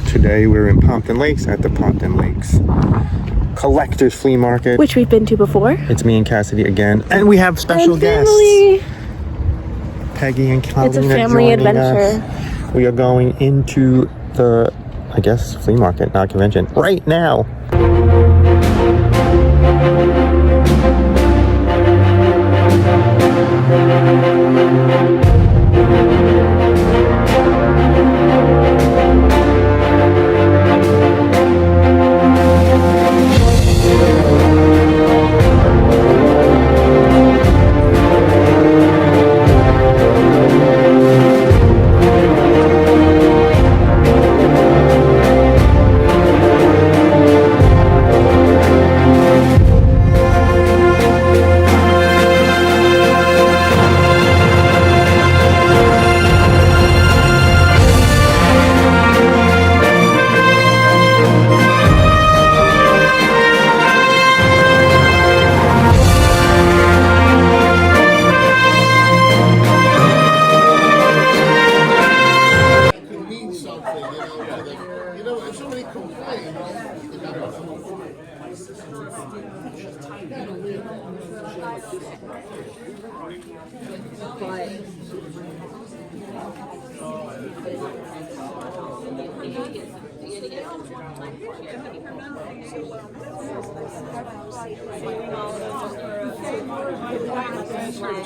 Today we're in Pompton Lakes at the Pompton Lakes Collectors Flea Market, which we've been to before. It's me and Cassidy again, and we have special guests. Peggy and Colleen. It's a family adventure. We are going into the, I guess, flea market, not convention, right now.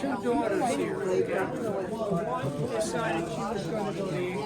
Two daughters here. One decided she was going to go to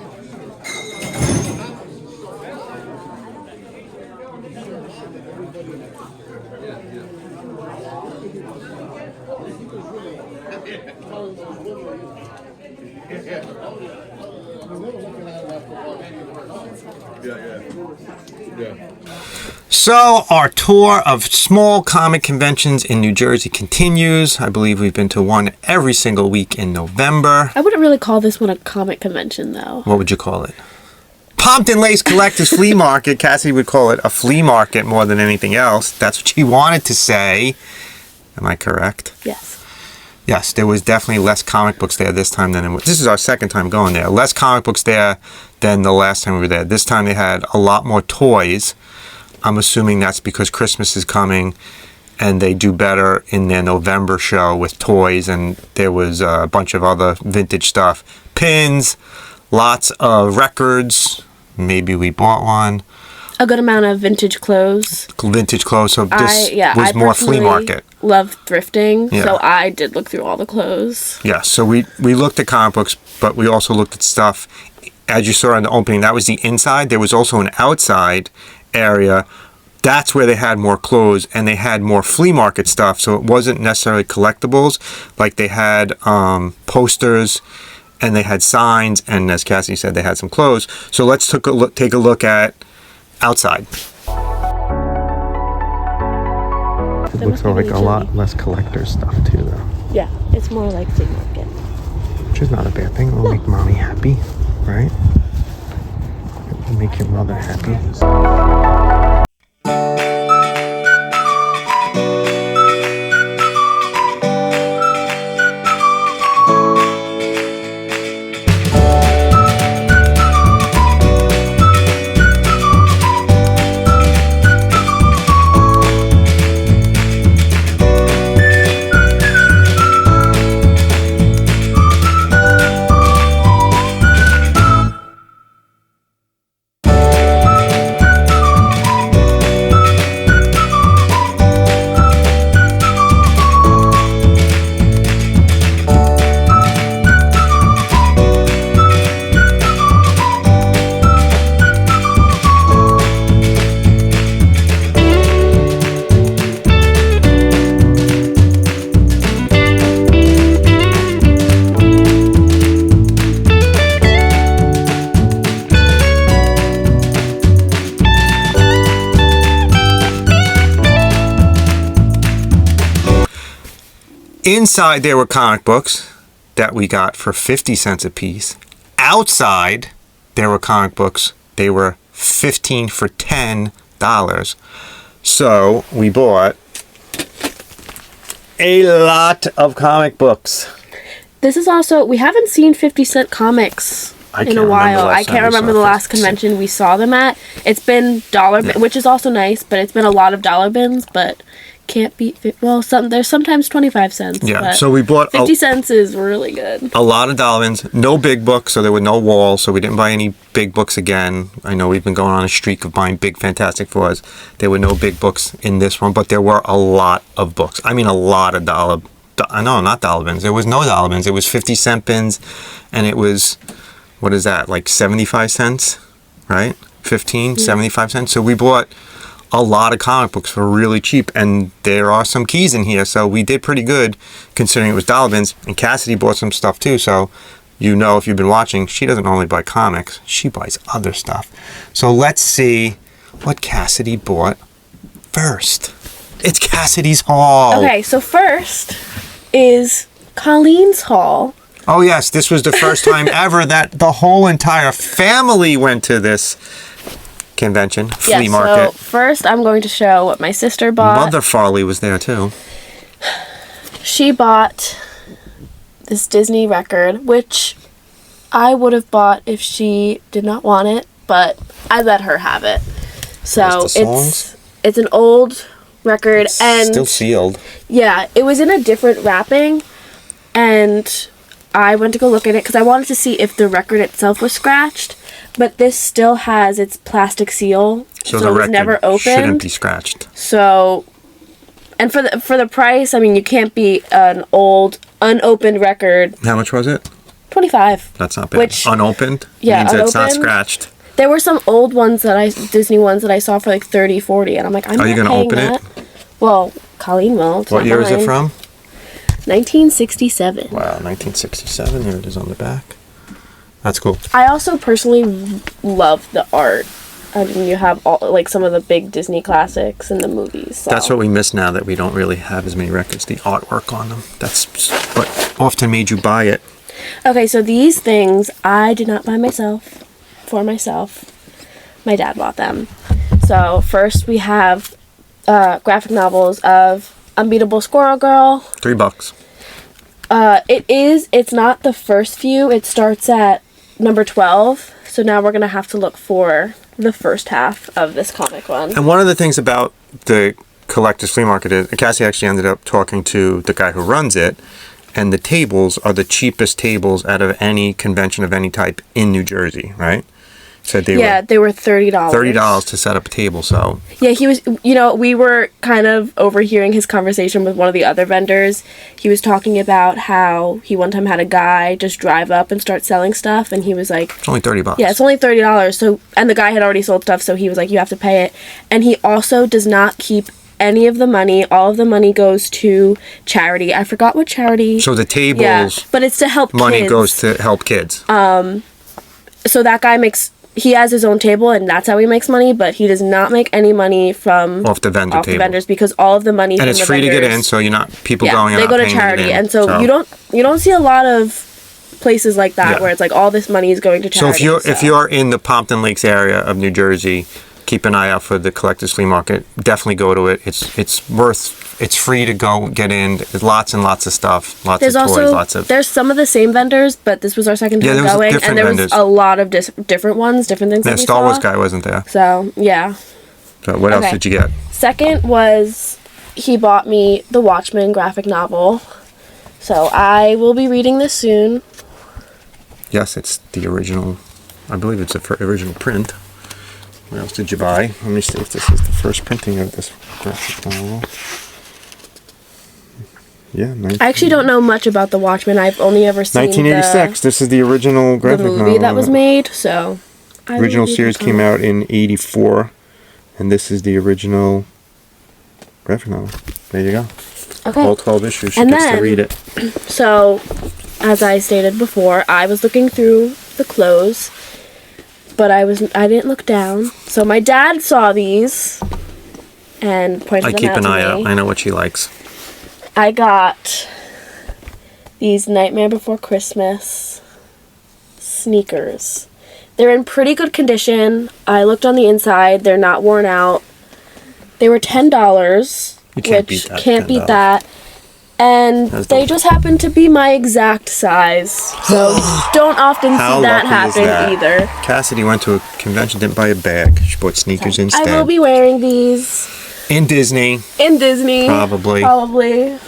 So our tour of small comic conventions in New Jersey continues. I believe we've been to one every single week in November. I wouldn't really call this one a comic convention, though. What would you call it? Pompton Lakes Collectors Flea Market. Cassie would call it a flea market more than anything else. That's what she wanted to say. Am I correct? Yes. Yes, there was definitely less comic books there this time than it was. This is our second time going there. Less comic books there than the last time we were there. This time they had a lot more toys. I'm assuming that's because Christmas is coming and they do better in their November show with toys, and there was a bunch of other vintage stuff. Pins, lots of records. Maybe we bought one. A good amount of vintage clothes. Vintage clothes, so this was more flea market. Love thrifting, Yeah. so I did look through all the clothes. Yeah, so we looked at comic books, but we also looked at stuff. As you saw in the opening, that was the inside. There was also an outside area. That's where they had more clothes, and they had more flea market stuff, so it wasn't necessarily collectibles. Like they had posters, and they had signs, and as Cassie said, they had some clothes. So let's take a look at outside. It looks like a lot less collector stuff too, though. Yeah, it's more like flea market. Which is not a bad thing. It'll make mommy happy, right? It'll make your mother happy. Inside there were comic books that we got for 50 cents a piece. Outside there were comic books. They were 15 for $10. So we bought a lot of comic books. This is also, we haven't seen 50-cent comics in a while. I can't remember the last convention we saw them at. It's been which is also nice, but it's been a lot of dollar bins, but can't beat, well, there's sometimes 25 cents. Yeah, but so we bought 50 cents is really good. a lot of dollar bins, no big books, so there were no walls, so we didn't buy any big books again. I know we've been going on a streak of buying big Fantastic Fours. There were no big books in this one, but there were a lot of books. I mean, a lot of no, not dollar bins. There was no dollar bins. It was 50-cent bins, and it was, what is that, like 75 cents, right? 15, 75 cents. So we bought a lot of comic books for really cheap, and there are some keys in here, so we did pretty good considering it was dollar bins. And Cassidy bought some stuff too, so you know, if you've been watching, she doesn't only buy comics, she buys other stuff. So let's see what Cassidy bought first. It's Cassidys Haul. Okay, so first is Colleens Haul. Oh yes, this was the first time ever that the whole entire family went to this convention, flea market. So first I'm going to show what my sister bought. Mother Farley was there too. She bought this Disney record, which I would have bought if she did not want it, but I let her have it. So it's an old record, and still sealed. Yeah, it was in a different wrapping, and I went to go look at it because I wanted to see if the record itself was scratched. But this still has its plastic seal, so the it was record never opened. Shouldn't be scratched. So, and for the price, I mean, you can't beat an old unopened record. How much was it? $25. That's not bad. Which, unopened? Yeah, means unopened. It's not scratched. There were some old ones Disney ones that I saw for like $30, $40, and I'm like, Are you going to open it? Well, Colleen will. What year is it from? 1967. Wow, 1967. Here it is on the back. That's cool. I also personally love the art. I mean, you have all like some of the big Disney classics in the movies. So. That's what we miss now that we don't really have as many records. The artwork on them. That's what often made you buy it. Okay, so these things I did not buy for myself. My dad bought them. So first we have graphic novels of Unbeatable Squirrel Girl. $3. It's not the first few. It starts at number 12. So now we're going to have to look for the first half of this comic one. And one of the things about the Collectors Flea Market is, Cassie actually ended up talking to the guy who runs it, and the tables are the cheapest tables out of any convention of any type in New Jersey, right? Said they were $30. $30 to set up a table, so. Yeah, he was, we were kind of overhearing his conversation with one of the other vendors. He was talking about how he one time had a guy just drive up and start selling stuff, and he was like... It's only $30. Yeah, it's only $30, so, and the guy had already sold stuff, so he was like, you have to pay it. And he also does not keep any of the money. All of the money goes to charity. I forgot what charity. So the tables... Yeah, but it's to help money kids. goes to help kids. So that guy he has his own table, and that's how he makes money, but he does not make any money from off the vendors, because all of the money and it's free to get in, so you're not people going out. They go to charity, and so you don't see a lot of places like that where it's like all this money is going to charity. So if you're in the Pompton Lakes area of New Jersey, keep an eye out for the Collectors Flea Market. Definitely go to it. It's free to go get in. There's lots and lots of stuff. There's toys. There's some of the same vendors, but this was our second time going, and there was a lot of different ones, different things. That Star Wars guy wasn't there. So yeah. So what else did you get? Second was he bought me the Watchmen graphic novel. So I will be reading this soon. Yes, it's the original. I believe it's the original print. What else did you buy? Let me see if this is the first printing of this graphic novel. Yeah, I actually don't know much about the Watchmen. I've only ever seen 1986. This is the original graphic novel. The movie that was made. So original series came out in '84, and this is the original graphic novel. There you go. Okay. All 12 issues. She gets to read it. So, as I stated before, I was looking through the clothes, but I didn't look down. So my dad saw these and pointed them out to me. I keep an eye out. I know what she likes. I got these Nightmare Before Christmas sneakers. They're in pretty good condition. I looked on the inside. They're not worn out. They were $10, You can't beat that. Can't beat that. And That's they dope. just happen to be my exact size. So don't often How see that lucky is happen that? either. Cassidy went to a convention, didn't buy a bag. She bought sneakers instead. I will be wearing these In Disney. in Disney. Probably. Probably.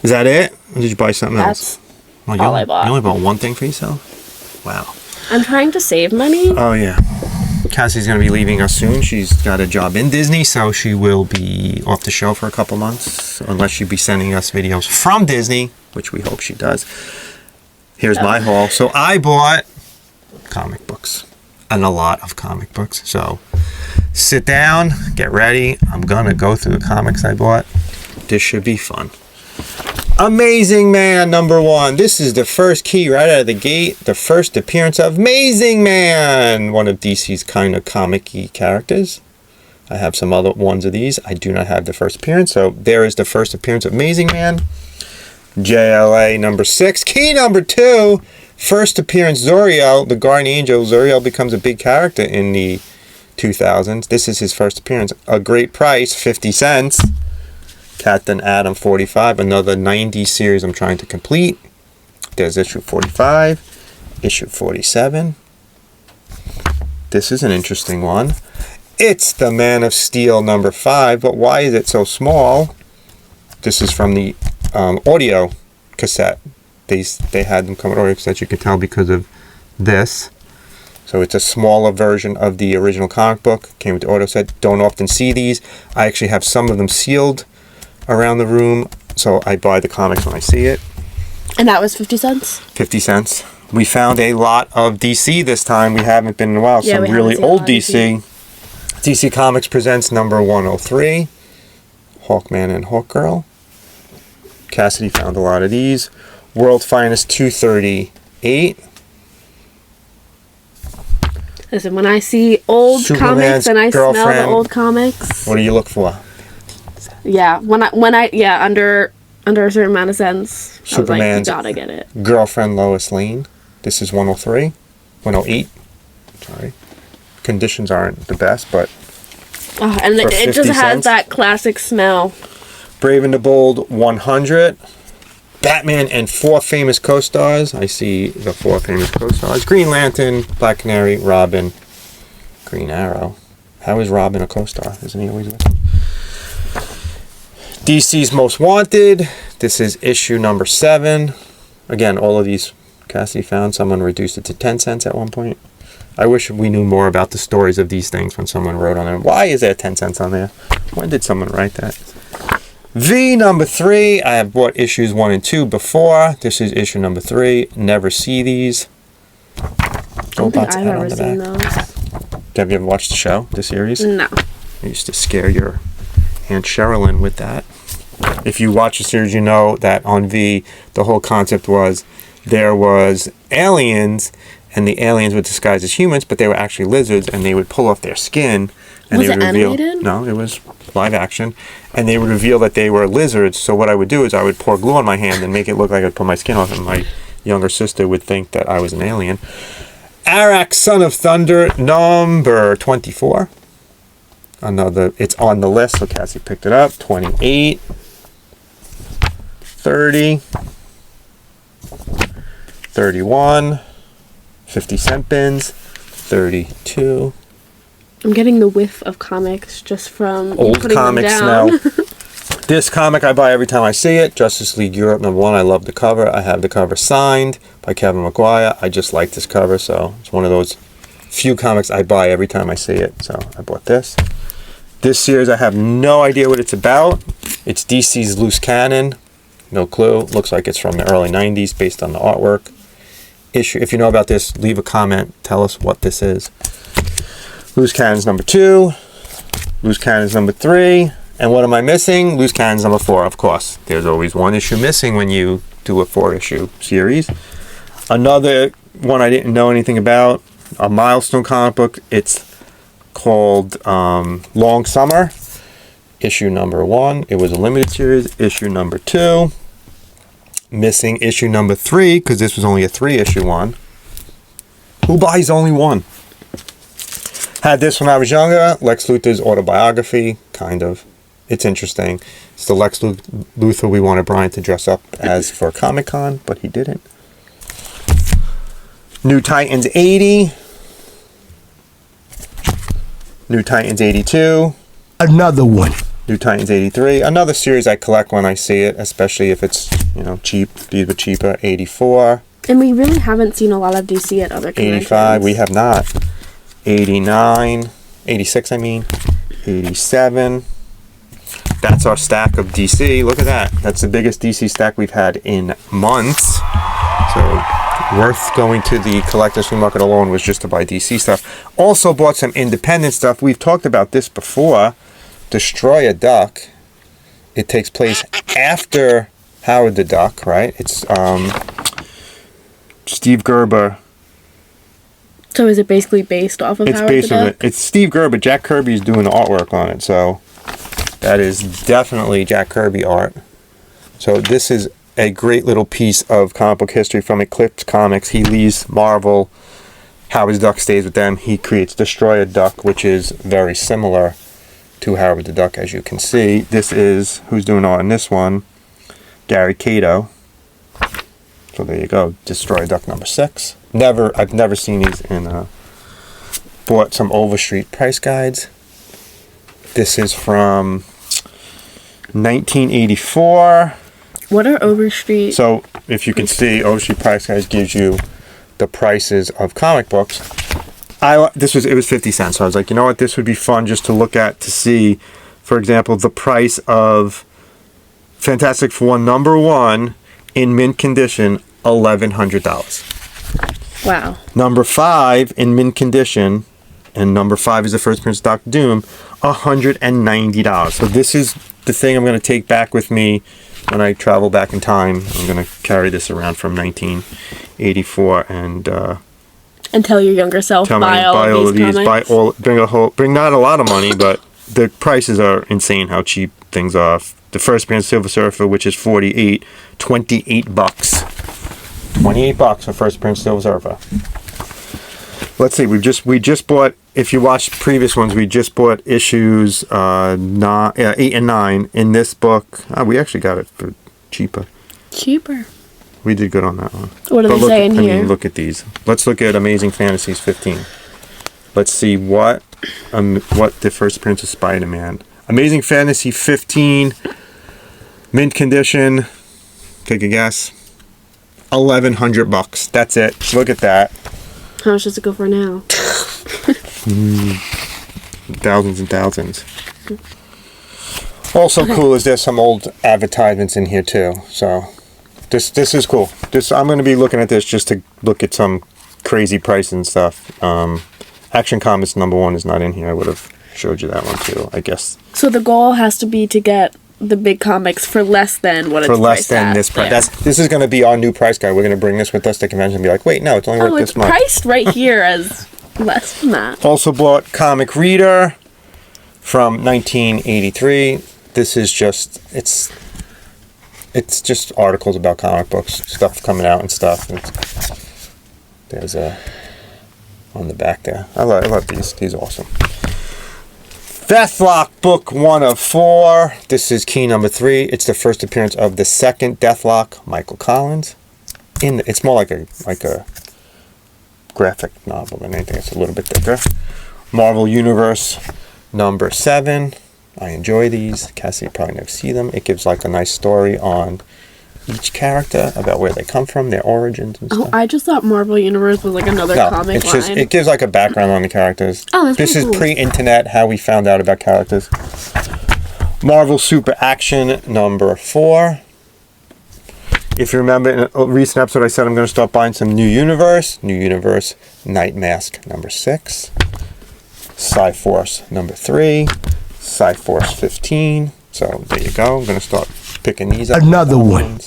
Is that it? Or did you buy something else? That's You all I bought. You only bought one thing for yourself? Wow. I'm trying to save money. Oh, yeah. Cassie's going to be leaving us soon. She's got a job in Disney, so she will be off the show for a couple months, unless she'll be sending us videos from Disney, which we hope she does. Here's my haul. So I bought comic books, and a lot of comic books. So sit down, get ready. I'm going to go through the comics I bought. This should be fun. Amazing Man #1. This is the first key right out of the gate. The first appearance of Amazing Man, one of DC's kind of comic-y characters. I have some other ones of these. I do not have the first appearance, so there is the first appearance of Amazing Man. JLA #6. Key #2. First appearance Zoriel, the Guardian Angel. Zoriel becomes a big character in the 2000s. This is his first appearance. A great price, 50 cents. Captain Atom 45, another 90s series I'm trying to complete. There's issue 45, issue 47. This is an interesting one. It's the Man of Steel #5, but why is it so small? This is from the audio cassette. They had them come with audio cassette, you can tell because of this. So it's a smaller version of the original comic book. Came with the audio set. Don't often see these. I actually have some of them sealed around the room, so I buy the comics when I see it. And that was 50 cents? 50 cents. We found a lot of DC this time. We haven't been in a while. Yeah, Some we really haven't seen a old lot of DC. DC Comics presents #103. Hawkman and Hawkgirl. Cassidy found a lot of these. World Finest 238. Listen, when I see old Superman's comics and I smell the girlfriend. old comics, What do you look for? yeah, under a certain amount of cents, Superman's I was like, you gotta get it. Girlfriend Lois Lane. This is 103. 108. Sorry. Conditions aren't the best, but Oh, and For it 50 just has cents? that classic smell. Brave and the Bold 100. Batman and 4 famous co-stars. I see the 4 famous co-stars. Green Lantern, Black Canary, Robin, Green Arrow. How is Robin a co-star? Isn't he always with him? DC's Most Wanted. This is issue #7. Again, all of these Cassie found. Someone reduced it to 10 cents at one point. I wish we knew more about the stories of these things when someone wrote on them. Why is there 10 cents on there? When did someone write that? V #3. I have bought issues 1 and 2 before. This is issue #3. Never see these. I don't think I've ever seen those. Have you ever watched the show, the series? No. I used to scare your Aunt Sherilyn with that. If you watch the series, you know that on V, the whole concept was there was aliens, and the aliens were disguised as humans, but they were actually lizards, and they would pull off their skin. And Was they it would reveal, animated? No, it was live action. And they would reveal that they were lizards. So what I would do is I would pour glue on my hand and make it look like I'd pull my skin off, and my younger sister would think that I was an alien. Arak, Son of Thunder, #24. Another, it's on the list, so Cassie picked it up. 28, 30, 31, 50-cent bins, 32. I'm getting the whiff of comics just from you Old putting them comic down. smell. This comic I buy every time I see it. Justice League Europe #1. I love the cover. I have the cover signed by Kevin Maguire. I just like this cover, so it's one of those few comics I buy every time I see it. So I bought this. This series I have no idea what it's about. It's DC's Loose Cannon. No clue. Looks like it's from the early 90s based on the artwork. Issue. If you know about this, leave a comment. Tell us what this is. Loose Cannon's #2. Loose Cannon's #3. And what am I missing? Loose Cannon's #4, of course. There's always one issue missing when you do a 4-issue series. Another one I didn't know anything about, a Milestone comic book. It's called Long Summer. Issue #1. It was a limited series. Issue #2. Missing issue #3 because this was only a 3-issue one. Who buys only one? Had this when I was younger. Lex Luthor's autobiography, kind of. It's interesting. It's the Lex Luthor we wanted Brian to dress up as for Comic-Con, but he didn't. New Titans 80. New Titans 82. Another one. New Titans 83. Another series I collect when I see it, especially if it's, cheap. These were cheaper. 84. And we really haven't seen a lot of DC at other conventions. 85. We have not. 89. 86, I mean. 87. That's our stack of DC. Look at that. That's the biggest DC stack we've had in months. So worth going to the Collectors Flea Market alone was just to buy DC stuff. Also bought some independent stuff. We've talked about this before. Destroy a Duck. It takes place after Howard the Duck, right? It's Steve Gerber. So is it basically based off of Howard the Duck? It's Steve Gerber. Jack Kirby's doing the artwork on it, so that is definitely Jack Kirby art. So this is a great little piece of comic book history from Eclipse Comics. He leaves Marvel. Howard the Duck stays with them. He creates Destroy a Duck, which is very similar to Howard the Duck, as you can see. This is, who's doing art in this one? Gary Cato. So there you go. Destroy a Duck number 6. I've never seen these in, bought some Overstreet price guides. This is from 1984. What are Overstreet? So if you can see, Overstreet price guides gives you the prices of comic books. It was 50 cents. So I was like, you know what, this would be fun just to look at to see, for example, the price of Fantastic Four number 1 in mint condition, $1,100. Wow. Number 5 in mint condition, and number 5 is the first appearance of Dr. Doom, $190. So this is the thing I'm going to take back with me when I travel back in time. I'm going to carry this around from 1984 and tell your younger self, buy all of these comics. Bring not a lot of money, but the prices are insane how cheap things are. The first appearance Silver Surfer, which is 48, $28. $28 for first appearance Silver Surfer. Let's see, we just bought, if you watched previous ones, we just bought issues 8 and 9 in this book. We actually got it for cheaper. We did good on that one. What do they say in here? Look at these. Let's look at Amazing Fantasies 15. Let's see what the first appearance of Spider-Man. Amazing Fantasy 15, mint condition. Take a guess. $1,100. That's it. Look at that. How much does it go for now? Thousands and thousands. Also cool is there's some old advertisements in here too. So this is cool. I'm going to be looking at this just to look at some crazy price and stuff. Action Comics number 1 is not in here. I would have showed you that one too, I guess. So the goal has to be to get the big comics for less than what it's priced at. For less than this price. This is going to be our new price guide. We're going to bring this with us to convention and be like, wait, no, it's only worth this much. Oh, it's priced right here as less than that. Also bought Comic Reader from 1983. This is just, it's just articles about comic books, stuff coming out and stuff. And there's on the back there. I love these. These are awesome. Deathlock book 1 of 4. This is key number 3. It's the first appearance of the second Deathlock, Michael Collins. It's more like a graphic novel than anything. It's a little bit thicker. Marvel Universe number 7. I enjoy these. Cassie probably never see them. It gives like a nice story on each character about where they come from, their origins and stuff. Oh, I just thought Marvel Universe was like another comic line. It gives like a background on the characters. Oh, that's This is cool. pre-internet, how we found out about characters. Marvel Super Action number 4. If you remember in a recent episode I said I'm going to start buying some New Universe. New Universe Night Mask number 6. Cyforce number 3. Cyforce 15. So there you go. I'm going to start picking these up. Another one.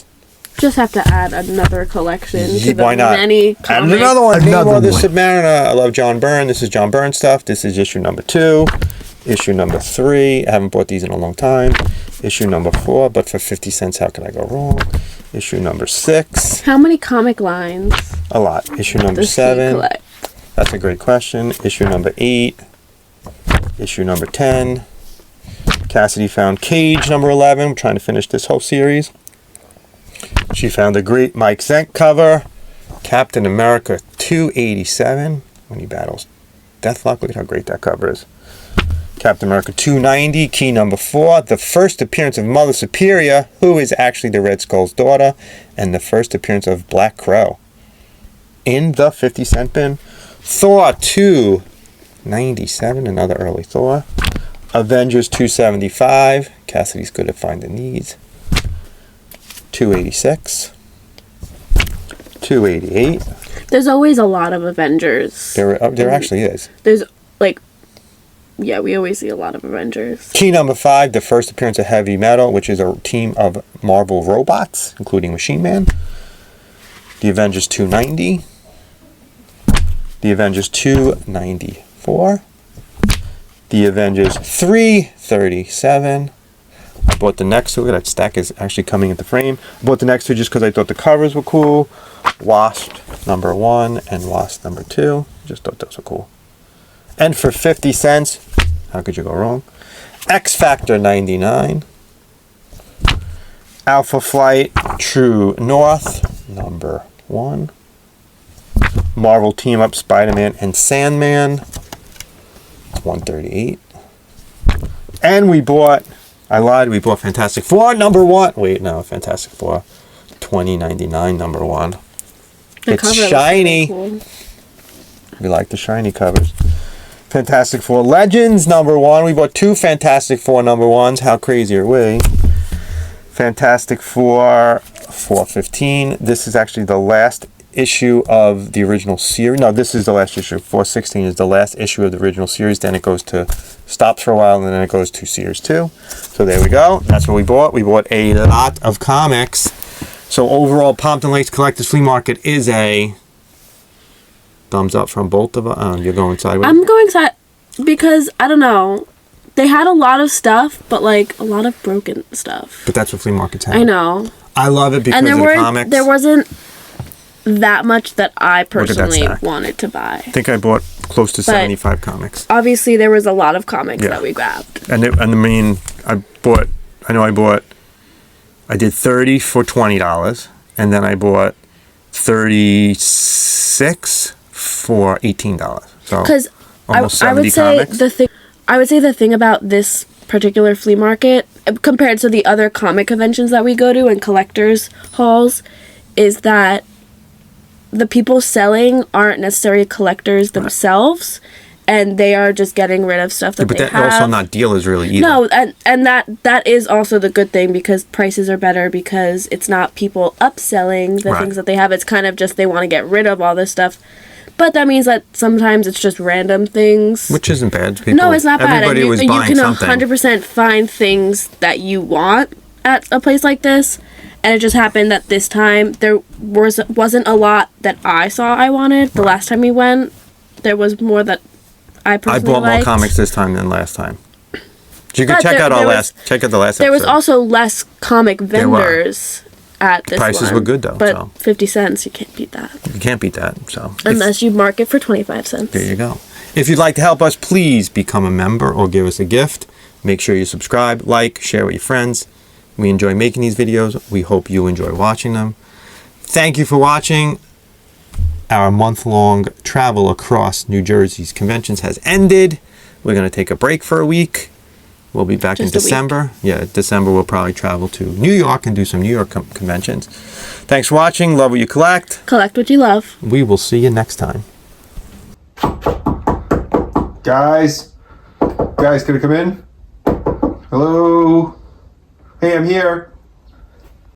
Just have to add another collection to the Why not? many comics. Add another one. Another one. This Submariner. I love John Byrne. This is John Byrne stuff. This is issue number 2. Issue number 3. I haven't bought these in a long time. Issue number 4. But for 50 cents, how could I go wrong? Issue number 6. How many comic lines? A lot. Issue number 7. That's a great question. Issue number 8. Issue number 10. Cassidy found Cage number 11. I'm trying to finish this whole series. She found a great Mike Zent cover. Captain America 287 when he battles Deathlock. Look at how great that cover is. Captain America 290, key number 4. The first appearance of Mother Superior, who is actually the Red Skull's daughter, and the first appearance of Black Crow. In the 50-cent bin. Thor 297, another early Thor. Avengers 275. Cassidy's good at finding these. 286. 288. There's always a lot of Avengers. There actually is. There's like, yeah, we always see a lot of Avengers. Key number 5, the first appearance of Heavy Metal, which is a team of Marvel robots, including Machine Man. The Avengers 290. The Avengers 294. The Avengers 337. I bought the next two. That stack is actually coming into frame. I bought the next two just because I thought the covers were cool. Wasp number 1 and Wasp number 2. Just thought those were cool. And for 50 cents, how could you go wrong? X Factor 99. Alpha Flight True North number 1. Marvel Team Up Spider-Man and Sandman 138. And we bought, I lied, we bought Fantastic Four number 1. Wait, no, Fantastic Four 2099 number 1. It's shiny. Cool. We like the shiny covers. Fantastic Four Legends number 1. We bought 2 Fantastic Four number 1s. How crazy are we? Fantastic Four 415. This is actually the last issue of the original series. No, this is the last issue. 416 is the last issue of the original series. Then it goes to, stops for a while, and then it goes to series 2. So there we go. That's what we bought. We bought a lot of comics. So overall, Pompton Lakes Collectors Flea Market is a thumbs up from both of us. You're going sideways? I'm going side because, I don't know, they had a lot of stuff, but like a lot of broken stuff. But that's what flea markets have. I know. I love it because of the comics. There wasn't that much that I personally wanted to buy. I think I bought close to 75 comics. Obviously, there was a lot of comics that we grabbed. And I did 30 for $20, and then I bought 36 for $18. So because almost 70 comics. I would say the thing about this particular flea market compared to the other comic conventions that we go to and collectors hauls is that the people selling aren't necessarily collectors themselves, and they are just getting rid of stuff that they have. But they're also not dealers really either. No, and that is also the good thing because prices are better because it's not people upselling the things that they have. It's kind of just they want to get rid of all this stuff. But that means that sometimes it's just random things. Which isn't bad. No, it's not bad. Everybody was buying something. You can 100% find things that you want at a place like this. And it just happened that this time there wasn't a lot that I saw I wanted. The last time we went, there was more that I personally liked. More comics this time than last time. You can check out the last episode. There was also less comic vendors at this one. Prices were good though. But 50 cents, you can't beat that. You can't beat that. So unless you mark it for 25 cents. There you go. If you'd like to help us, please become a member or give us a gift. Make sure you subscribe, like, share with your friends. We enjoy making these videos. We hope you enjoy watching them. Thank you for watching. Our month-long travel across New Jersey's conventions has ended. We're going to take a break for a week. We'll be back in December. Yeah, December we'll probably travel to New York and do some New York conventions. Thanks for watching. Love what you collect. Collect what you love. We will see you next time. Guys, can I come in? Hello? Hey, I'm here.